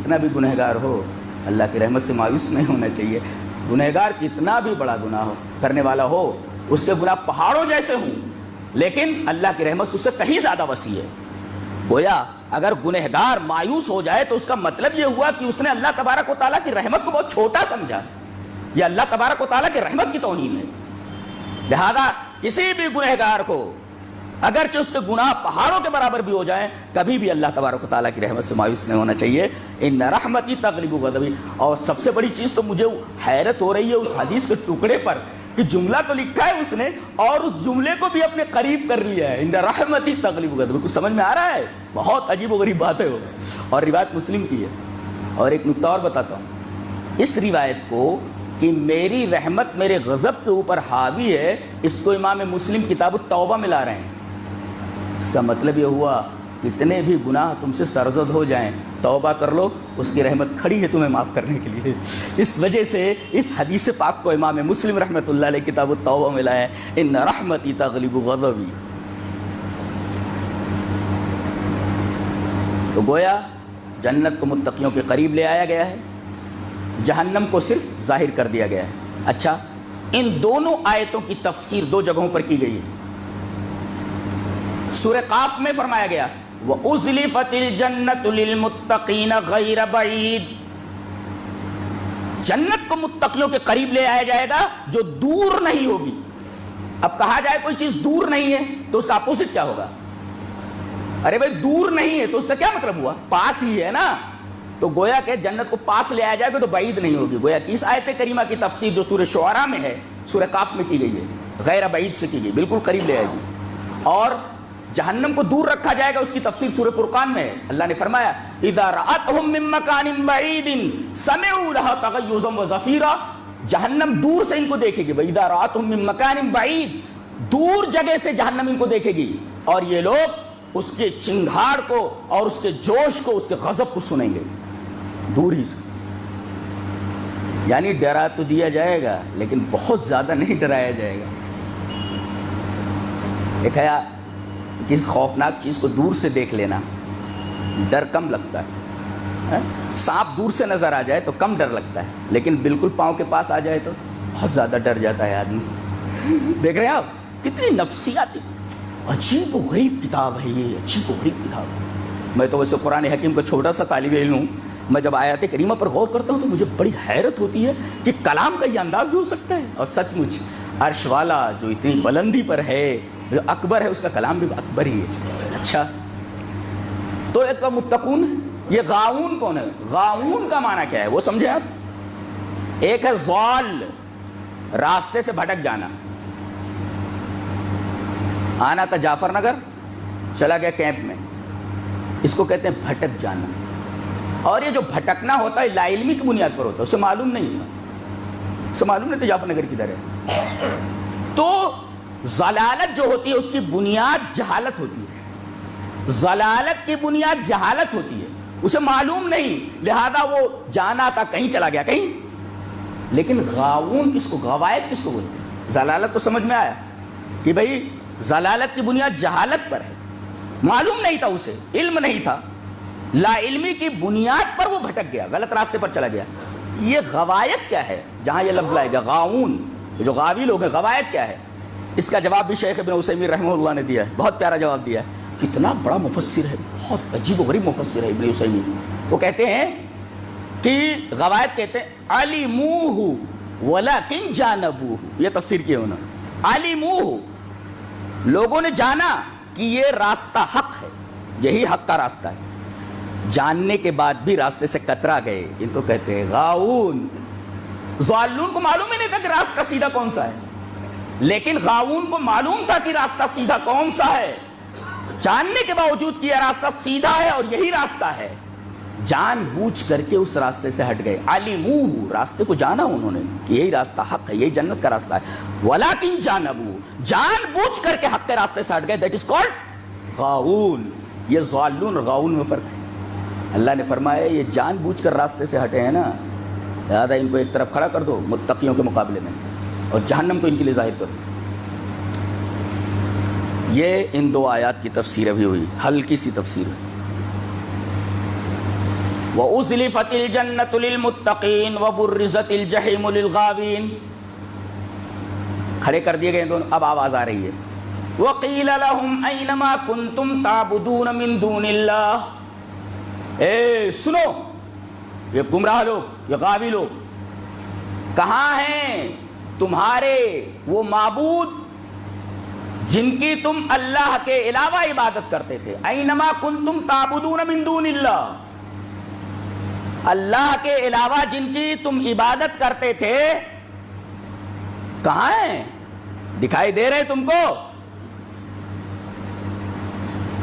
کتنا بھی گنہگار ہو اللہ کی رحمت سے مایوس نہیں ہونا چاہیے. گنہگار کتنا بھی بڑا گناہ ہو کرنے والا ہو، اس کے گناہ پہاڑوں جیسے ہوں، لیکن اللہ کی رحمت اس سے کہیں زیادہ وسیع ہے. گویا اگر گنہگار مایوس ہو جائے تو اس کا مطلب یہ ہوا کہ اس نے اللہ تبارک و تعالیٰ کی رحمت کو بہت چھوٹا سمجھا. یہ اللہ تبارک و تعالیٰ کی رحمت کی توہین ہے. لہذا کسی بھی گنہگار کو اگرچہ اس کے گناہ پہاڑوں کے برابر بھی ہو جائیں، کبھی بھی اللہ تبارک و تعالیٰ کی رحمت سے مایوس نہیں ہونا چاہیے. ان رحمتی تغلب غضبی. اور سب سے بڑی چیز تو مجھے حیرت ہو رہی ہے اس حدیث کے ٹکڑے پر کہ جملہ تو لکھا ہے اس نے اور اس جملے کو بھی اپنے قریب کر لیا ہے. ان رحمتی تغلب غضبی. کچھ سمجھ میں آ رہا ہے؟ بہت عجیب و غریب بات ہے وہ، اور روایت مسلم کی ہے. اور ایک نکتہ اور بتاتا ہوں، اس روایت کو کہ میری رحمت میرے غضب کے اوپر حاوی ہے، اس کو امام مسلم کتاب التوبہ میں لا رہے ہیں. اس کا مطلب یہ ہوا کتنے بھی گناہ تم سے سرزد ہو جائیں، توبہ کر لو، اس کی رحمت کھڑی ہے تمہیں معاف کرنے کے لیے. اس وجہ سے اس حدیث پاک کو امام مسلم رحمۃ اللہ علیہ کتاب التوبہ میں لایا ہے. ان رحمتی تغلب غضبی. تو گویا جنت کو متقیوں کے قریب لے آیا گیا ہے، جہنم کو صرف ظاہر کر دیا گیا ہے. اچھا، ان دونوں آیتوں کی تفسیر دو جگہوں پر کی گئی ہے. سورہ قاف میں فرمایا گیا وَأُزْلِفَتِ الْجَنَّةُ لِلْمُتَّقِينَ غَيْرَ بَعِيدٍ. جنت کو متقیوں کے قریب لے آیا جائے گا جو دور نہیں ہوگی. اب کہا جائے کوئی چیز دور نہیں ہے تو اس کا اپوزٹ کیا ہوگا؟ ارے بھائی دور نہیں ہے تو اس کا کیا مطلب ہوا؟ پاس ہی ہے نا. تو گویا کہ جنت کو پاس لے آیا جائے گا تو بعید نہیں ہوگی. گویا کہ اس آیت کریمہ کی تفسیر جو سورہ شعراء میں ہے، سورہ قاف میں کی گئی ہے، غیر بعید سے کی گئی، بالکل قریب لے آئے گی. اور جہنم کو دور رکھا جائے گا، اس کی تفسیر سورہ فرقان میں ہے. اللہ نے فرمایا اذا رأتهم من مکان بعید سمعوا لها تغیظا وزفیرا. جہنم دور سے ان کو دیکھے گی. اذا رأتهم من مکان بعید، دور جگہ سے جہنم ان کو دیکھے گی، اور یہ لوگ اس کے چنگھاڑ کو اور اس کے جوش کو، اس کے غضب کو سنیں گے دور ہی سے. یعنی ڈرا تو دیا جائے گا لیکن بہت زیادہ نہیں ڈرایا جائے گا. ایک ہے کسی خوفناک چیز کو دور سے دیکھ لینا، ڈر کم لگتا ہے. سانپ دور سے نظر آ جائے تو کم ڈر لگتا ہے، لیکن بالکل پاؤں کے پاس آ جائے تو بہت زیادہ ڈر جاتا ہے آدمی. دیکھ رہے ہیں آپ کتنی نفسیاتی عجیب و غریب کتاب ہے یہ، عجیب و غریب کتاب. میں تو ویسے قرآن حکیم کا چھوٹا سا طالب علم ہوں، میں جب آیات کریمہ پر غور کرتا ہوں تو مجھے بڑی حیرت ہوتی ہے کہ کلام کا یہ انداز بھی ہو سکتا ہے. اور سچ مچ عرش والا جو اتنی بلندی پر ہے، جو اکبر ہے، اس کا کلام بھی اکبر ہی ہے. اچھا، تو ایک متقون، یہ غاؤون کون ہے؟ غاؤون کا معنی کیا ہے وہ سمجھے آپ؟ ایک ہے ضال، راستے سے بھٹک جانا. آنا تھا جعفر نگر، چلا گیا کیمپ میں، اس کو کہتے ہیں بھٹک جانا. اور یہ جو بھٹکنا ہوتا ہے لا علمی کی بنیاد پر ہوتا ہے، اسے معلوم نہیں تھا، اسے معلوم نہیں تھا جعفر نگر کدھر ہے. تو ضلالت جو ہوتی ہے اس کی بنیاد جہالت ہوتی ہے. ضلالت کی بنیاد جہالت ہوتی ہے، اسے معلوم نہیں، لہذا وہ جانا تھا کہیں چلا گیا کہیں. لیکن غاؤون کس کو، غوایت کس کو بولتے ہیں؟ ضلالت تو سمجھ میں آیا کہ بھئی ضلالت کی بنیاد جہالت پر ہے، معلوم نہیں تھا اسے، علم نہیں تھا، لا علمی کی بنیاد پر وہ بھٹک گیا، غلط راستے پر چلا گیا. یہ غوایت کیا ہے جہاں یہ لفظ لائے گا غاؤون، جو غاوی لوگ ہیں، غوایت کیا ہے؟ اس کا جواب بھی شیخ ابن عثیمین رحمہ اللہ نے دیا ہے، بہت پیارا جواب دیا ہے. کتنا بڑا مفسر ہے، بہت عجیب و غریب مفسر ہے ابن عثیمین. وہ کہتے ہیں کہ غوایت کہتے ہیں علموہ ولکن جانبوہ. یہ تفسیر کی ہے انہوں نے. علموہ، لوگوں نے جانا کہ یہ راستہ حق ہے، یہی حق کا راستہ ہے، جاننے کے بعد بھی راستے سے کترا گئے، ان کو کہتے ہیں غاؤون. ضالون کو معلوم ہی نہیں تھا کہ راستہ سیدھا کون سا ہے، لیکن غاؤون کو معلوم تھا کہ راستہ سیدھا کون سا ہے، جاننے کے باوجود کہ یہ راستہ سیدھا ہے اور یہی راستہ ہے، جان بوجھ کر کے اس راستے سے ہٹ گئے. علموہ، راستے کو جانا انہوں نے کہ یہی راستہ حق ہے، یہی جنت کا راستہ ہے. ولیکن جانبوہ، جان بوجھ کر کے حق کے راستے سے ہٹ گئے، دیٹ از کالڈ غاؤون. یہ ضالون اور غاؤون میں فرق ہے. اللہ نے فرمایا یہ جان بوجھ کر راستے سے ہٹے ہیں نا، لہٰذا ان کو ایک طرف کھڑا کر دو متقیوں کے مقابلے میں، اور جہنم کو ان کے لیے ظاہر کرو. یہ ان دو آیات کی تفسیر ابھی ہوئی، ہلکی سی تفسیر. وَأُزْلِفَتِ الْجَنَّةُ لِلْمُتَّقِينَ وَبُرِّزَتِ الْجَحِيمُ لِلْغَاوِينَ. کھڑے کر دیے گئے دونوں. اب آواز آ رہی ہے وَقِيلَ لَهُمْ أَيْنَ مَا كُنْتُمْ تَعْبُدُونَ مِن دُونِ اللَّهِ. اے سنو یہ گمراہ لوگ، یہ غاوی لوگ، کہاں ہیں تمہارے وہ معبود جن کی تم اللہ کے علاوہ عبادت کرتے تھے؟ اینما کنتم تعبدون من دون اللہ، اللہ کے علاوہ جن کی تم عبادت کرتے تھے کہاں ہیں؟ دکھائی دے رہے تم کو؟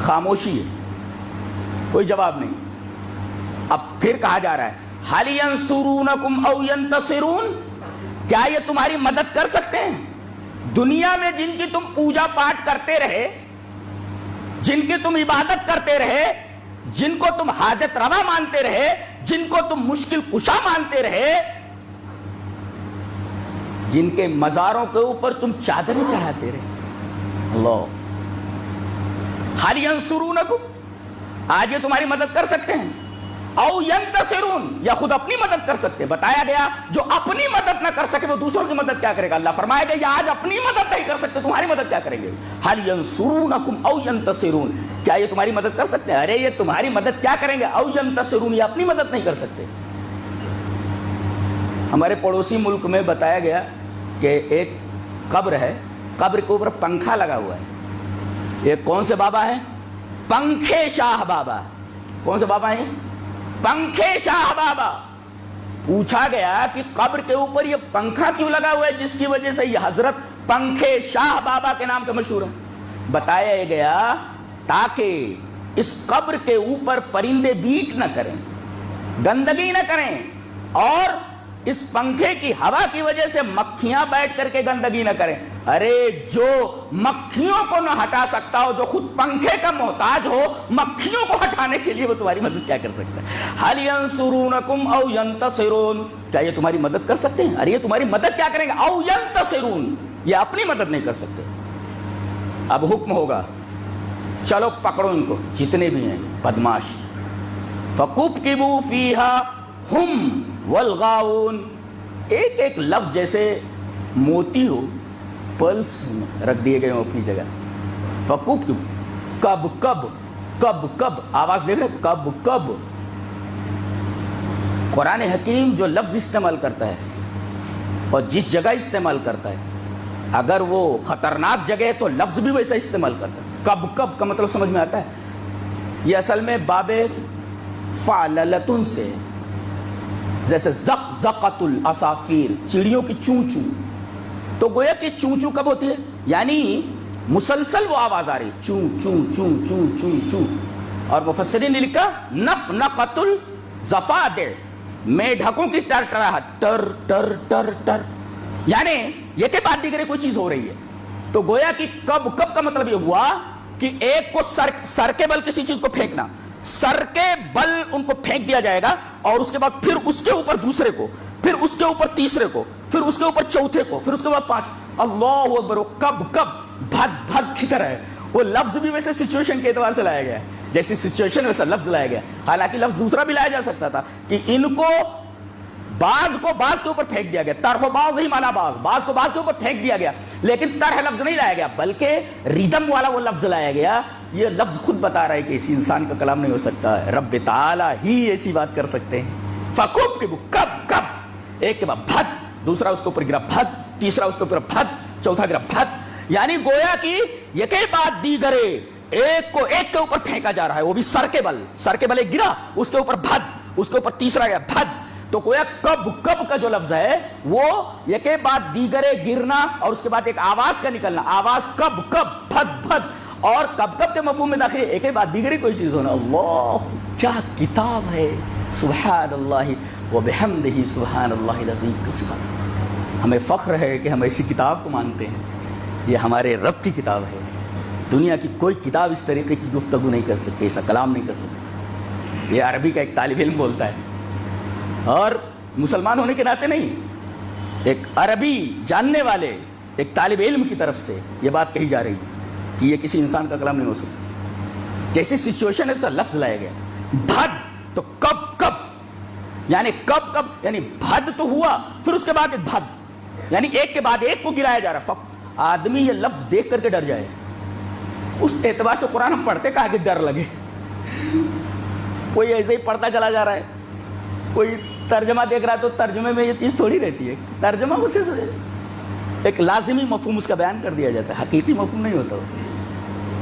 خاموشی ہے، کوئی جواب نہیں. اب پھر کہا جا رہا ہے هل ينصرونکم او ينتصرون، کیا یہ تمہاری مدد کر سکتے ہیں؟ دنیا میں جن کی تم پوجا پاٹ کرتے رہے، جن کی تم عبادت کرتے رہے، جن کو تم حاجت روا مانتے رہے، جن کو تم مشکل کشا مانتے رہے، جن کے مزاروں کے اوپر تم چادریں چڑھاتے رہے. اللہ، هل ينصرونکم، آج یہ تمہاری مدد کر سکتے ہیں؟ او ینتصرون، یا خود اپنی مدد کر سکتے. بتایا گیا جو اپنی مدد نہ کر سکے وہ دوسروں کی مدد کیا کرے گا؟ اللہ فرمائے گا یہ آج اپنی مدد نہیں کر سکتے، تمہاری مدد کیا کریں گے؟ هل ينصرونکم او ینتصرون، کیا یہ تمہاری مدد کر سکتے ہیں؟ ارے یہ تمہاری مدد کیا کریں گے؟ او ینتصرون، یہ اپنی مدد نہیں کر سکتے. ہمارے پڑوسی ملک میں بتایا گیا کہ ایک قبر ہے، قبر کے اوپر پنکھا لگا ہوا ہے. یہ کون سے بابا ہیں؟ پنکھے شاہ بابا. کون سے بابا ہیں؟ پنکھے شاہ بابا. پوچھا گیا کہ قبر کے اوپر یہ پنکھا کیوں لگا ہوا ہے جس کی وجہ سے یہ حضرت پنکھے شاہ بابا کے نام سے مشہور ہے؟ بتایا گیا تاکہ اس قبر کے اوپر پرندے بیٹ نہ کریں، گندگی نہ کریں، اور اس پنکھے کی ہوا کی وجہ سے مکھیاں بیٹھ کر کے گندگی نہ کریں. ارے جو مکھیوں کو نہ ہٹا سکتا ہو، جو خود پنکھے کا محتاج ہو، مکھیوں کو ہٹانے کے لیے وہ تمہاری مدد کیا کر سکتا ہے؟ هل ينصرونکم او ینتصرون، کیا یہ تمہاری مدد کر سکتے ہیں؟ ارے یہ تمہاری مدد کیا کریں گے؟ او ینتصرون، یہ اپنی مدد نہیں کر سکتے. اب حکم ہوگا چلو پکڑو ان کو جتنے بھی ہیں بدماش. فَكُبْكِبُوا فِيهَا ہم والغاؤن. ایک ایک لفظ جیسے موتی ہو پلس رکھ دیے گئے ہوں اپنی جگہ. فکوب، کب کب کب کب، آواز دے رہے، کب کب. قرآن حکیم جو لفظ استعمال کرتا ہے اور جس جگہ استعمال کرتا ہے، اگر وہ خطرناک جگہ ہے تو لفظ بھی ویسا استعمال کرتا ہے. کب کب کا مطلب سمجھ میں آتا ہے؟ یہ اصل میں باب فعللتن سے، جیسے زق زقت الاسافیر، چڑیوں کی چوں چوں. تو گویا کہ چوں چوں کب ہوتی ہے؟ یعنی مسلسل وہ آواز آ رہی، چوں چوں چوں چوں چوں چوں. اور مفسرین نے لکھا نق نقت الزفادع، میڈھکوں کی ٹر ٹراہٹ، ٹر ٹر ٹر ٹر، یعنی یہ کے بعد دیگر کوئی چیز ہو رہی ہے. تو گویا کہ کب کب کا مطلب یہ ہوا کہ ایک کو سر کے بل کسی چیز کو پھینکنا، سر کے بل ان کو پھینک دیا جائے گا، اور اس کے بعد پھر اس کے اوپر دوسرے کو، پھر اس کے اوپر تیسرے کو، پھر اس کے اوپر چوتھے کو، پھر اس کے بعد پانچ. اللہ اکبر. کب کب بھد بھد کی طرح ہے. وہ لفظ بھی ویسے سچویشن کے اعتبار سے لایا گیا ہے، جیسی سچویشن ویسا لفظ لایا گیا. حالانکہ لفظ دوسرا بھی لایا جا سکتا تھا کہ ان کو بعض کو بعض کے اوپر پھینک دیا گیا. طرح بعض ہی مانا بعض کو بعض کے اوپر پھینک دیا گیا، لیکن طرح لفظ نہیں لایا گیا بلکہ ریدم والا وہ لفظ لایا گیا. یہ لفظ خود بتا رہا ہے کہ اسی انسان کا کلام نہیں ہو سکتا، رب تعالی ہی ایسی بات کر سکتے ہیں. فکوب کب کب، ایک کے بعد بھد، دوسرا اس کے اوپر گرا بھد، تیسرا اس کے اوپر بھد، چوتھا گرا بھد. یعنی گویا کہ یہ بعد دیگرے ایک کو ایک کے اوپر پھینکا جا رہا ہے، وہ بھی سر کے بل ایک گرا، اس کے اوپر بھد، اس کے اوپر تیسرا گیا بھد. تو گویا کب کب کا جو لفظ ہے وہ یہ کے بعد دیگرے گرنا اور اس کے بعد ایک آواز کا نکلنا، آواز کب کب بھد بھد. اور کب کب کے مفہوم میں داخل ایک بعد دیگری کوئی چیز ہونا. اللہ کیا کتاب ہے، سبحان اللہ وبحمدہ سبحان اللہ العظیم. ہمیں فخر ہے کہ ہم ایسی کتاب کو مانتے ہیں. یہ ہمارے رب کی کتاب ہے. دنیا کی کوئی کتاب اس طریقے کی گفتگو نہیں کر سکتی، ایسا کلام نہیں کر سکتی. یہ عربی کا ایک طالب علم بولتا ہے، اور مسلمان ہونے کے ناطے نہیں، ایک عربی جاننے والے ایک طالب علم کی طرف سے یہ بات کہی جا رہی کہ یہ کسی انسان کا کلام نہیں ہو سکتا. جیسی سچویشن ہے اس کا لفظ لایا گیا. بھد تو کب کب یعنی کب کب یعنی بھد تو ہوا، پھر اس کے بعد ایک بھد، یعنی ایک کے بعد ایک کو گرایا جا رہا۔ آدمی یہ لفظ دیکھ کر کے ڈر جائے، اس اعتبار سے قرآن ہم پڑھتے کہا کہ ڈر لگے۔ کوئی ایسے ہی پڑھتا چلا جا رہا ہے، کوئی ترجمہ دیکھ رہا ہے تو ترجمے میں یہ چیز تھوڑی رہتی ہے، ترجمہ اسے ایک لازمی مفہوم اس کا بیان کر دیا جاتا ہے، حقیقی مفہوم نہیں ہوتا،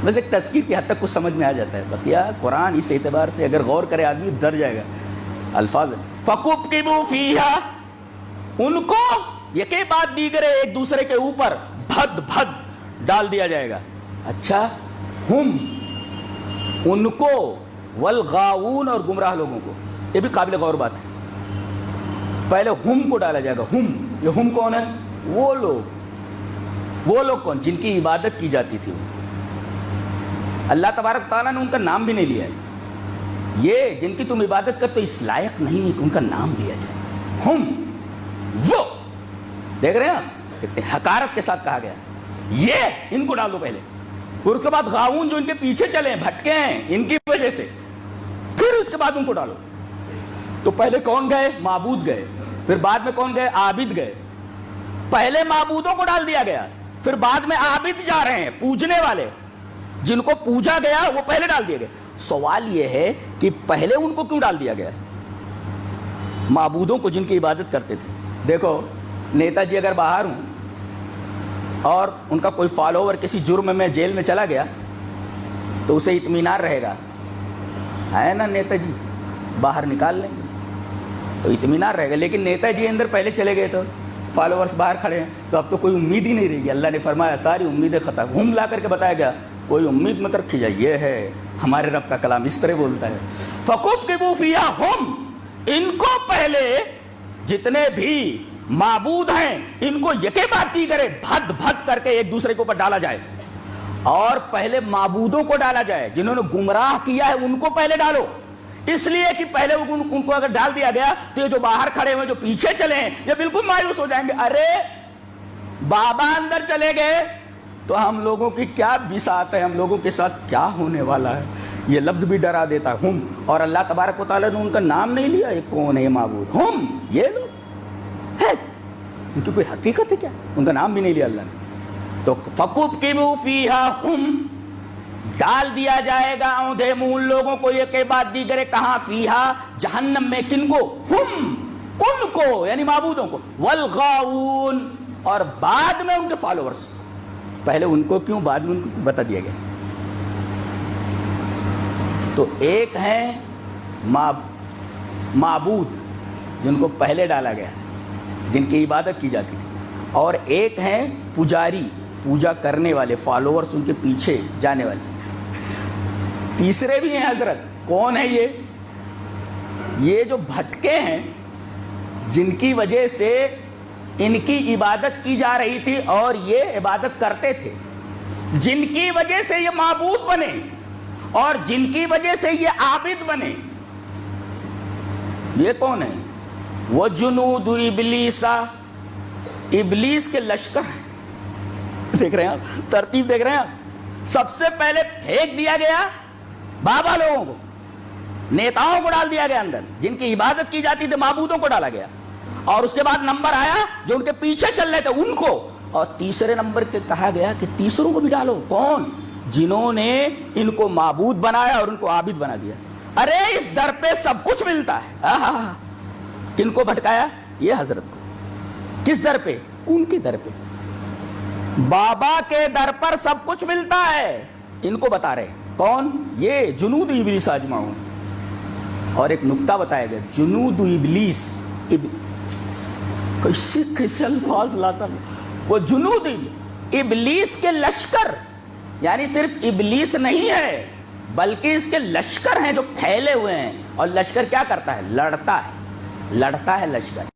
بس ایک تذکیر کی حد تک کچھ سمجھ میں آ جاتا ہے۔ بقیہ قرآن اس اعتبار سے اگر غور کرے آدمی ڈر جائے گا۔ الفاظ فَكُبْكِبُوا فِيهَا، ان کو یکے بعد دیگرے ایک دوسرے کے اوپر بھد بھد ڈال دیا جائے گا۔ اچھا، ہم ان کو، والغاؤون اور گمراہ لوگوں کو، یہ بھی قابل غور بات ہے۔ پہلے ہم کو ڈالا جائے گا، ہم، یہ ہم کون ہے؟ وہ لوگ کون؟ جن کی عبادت کی جاتی تھی۔ اللہ تبارک تعالیٰ نے ان کا نام بھی نہیں لیا ہے، یہ جن کی تم عبادت کرتے اس لائق نہیں کہ ان کا نام دیا جائے۔ ہم، وہ، دیکھ رہے ہیں آپ کتنے حقارت کے ساتھ کہا گیا، یہ ان کو ڈال دو پہلے، پھر اس کے بعد غاؤون جو ان کے پیچھے چلے ہیں، بھٹکے ہیں ان کی وجہ سے، پھر اس کے بعد ان کو ڈالو۔ تو پہلے کون گئے؟ معبود گئے، پھر بعد میں کون گئے؟ عابد گئے۔ پہلے معبودوں کو ڈال دیا گیا، پھر بعد میں عابد جا رہے ہیں، پوجنے والے، جن کو پوجا گیا وہ پہلے ڈال دیے گئے۔ سوال یہ ہے کہ پہلے ان کو کیوں ڈال دیا گیا؟ معبودوں کو جن کی عبادت کرتے تھے۔ دیکھو، نیتا جی اگر باہر ہوں اور ان کا کوئی فالوور کسی جرم میں جیل میں چلا گیا تو اسے اطمینان رہے گا، ہے نا، نیتا جی باہر نکال لیں گے تو اطمینان رہے گا۔ لیکن نیتا جی اندر پہلے چلے گئے تو فالوورز باہر کھڑے ہیں، تو اب تو کوئی امید ہی نہیں رہے گی۔ اللہ نے فرمایا ساری امیدیں ختم، ہم لا کر کے بتایا گیا کوئی امید مت رکھی جائے۔ یہ ہے ہمارے رب کا کلام، اس طرح بولتا ہے۔ فَكُبْكِبُوا فِيهَا، ہم، ان کو پہلے جتنے بھی معبود ہیں ان کو یکے بعد دیگرے بھد بھد کر کے ایک دوسرے کے اوپر ڈالا جائے، اور پہلے معبودوں کو ڈالا جائے، جنہوں نے گمراہ کیا ہے ان کو پہلے ڈالو، اس لیے کہ پہلے ان کو اگر ڈال دیا گیا تو یہ جو باہر کھڑے ہوئے جو پیچھے چلے ہیں یہ بالکل مایوس ہو جائیں گے، ارے بابا اندر چلے گئے تو ہم لوگوں کی کیا بساط ہے، ہم لوگوں کے ساتھ کیا ہونے والا ہے۔ یہ لفظ بھی ڈرا دیتا ہے، ہم، اور اللہ تبارک و تعالیٰ نے ان کا نام نہیں لیا، یہ کون ہے یہ معبود؟ ہم، یہ لوگ ہے، ان کی کوئی حقیقت ہے کیا؟ ان کا نام بھی نہیں لیا اللہ نے۔ تو فَكُبْكِبُوا فِيهَا، ہم، ڈال دیا جائے گا اوندھے منہ ان لوگوں کو ایک کے بعد دیگرے، کہاں؟ فیہا، جہنم میں۔ کن کو؟ ہم، ان کو، یعنی معبودوں کو، والغاؤون، اور بعد میں ان کے فالوورز۔ پہلے ان کو کیوں، بعد میں ان کو بتا دیا گیا۔ تو ایک ہیں معبود جن کو پہلے ڈالا گیا، جن کی عبادت کی جاتی تھی، اور ایک ہیں پجاری، پوجا کرنے والے، فالوورز ان کے پیچھے جانے والے۔ تیسرے بھی ہیں حضرت، کون ہے یہ جو بھٹکے ہیں، جن کی وجہ سے ان کی عبادت کی جا رہی تھی اور یہ عبادت کرتے تھے، جن کی وجہ سے یہ معبود بنے اور جن کی وجہ سے یہ عابد بنے، یہ کون ہے؟ وہ جنود ابلیس، ابلیس کے لشکر ہیں۔ دیکھ رہے ہیں آپ ترتیب، دیکھ رہے ہیں آپ، سب سے پہلے پھینک دیا گیا بابا لوگوں کو، نیتاؤں کو ڈال دیا گیا اندر، جن کی عبادت کی جاتی تھی معبودوں کو ڈالا گیا، اور اس کے بعد نمبر آیا جو ان کے پیچھے چل رہے تھے ان کو، اور تیسرے نمبر کے کہا گیا کہ تیسروں کو بھی ڈالو، کون؟ جنہوں نے ان کو معبود بنایا اور ان کو عابد بنا دیا۔ ارے اس در پہ سب کچھ ملتا ہے۔ کن کو بھٹکایا؟ یہ حضرت کو۔ کس در پہ؟ ان کی در پہ، بابا کے در پر سب کچھ ملتا ہے، ان کو بتا رہے کون؟ یہ جنود ابلیس اجمعون۔ اور ایک نکتہ بتایا گیا، جنود ابلیس، کیسے الفاظ لاتا، وہ جنود ابلیس کے لشکر، یعنی صرف ابلیس نہیں ہے بلکہ اس کے لشکر ہیں جو پھیلے ہوئے ہیں، اور لشکر کیا کرتا ہے؟ لڑتا ہے لشکر۔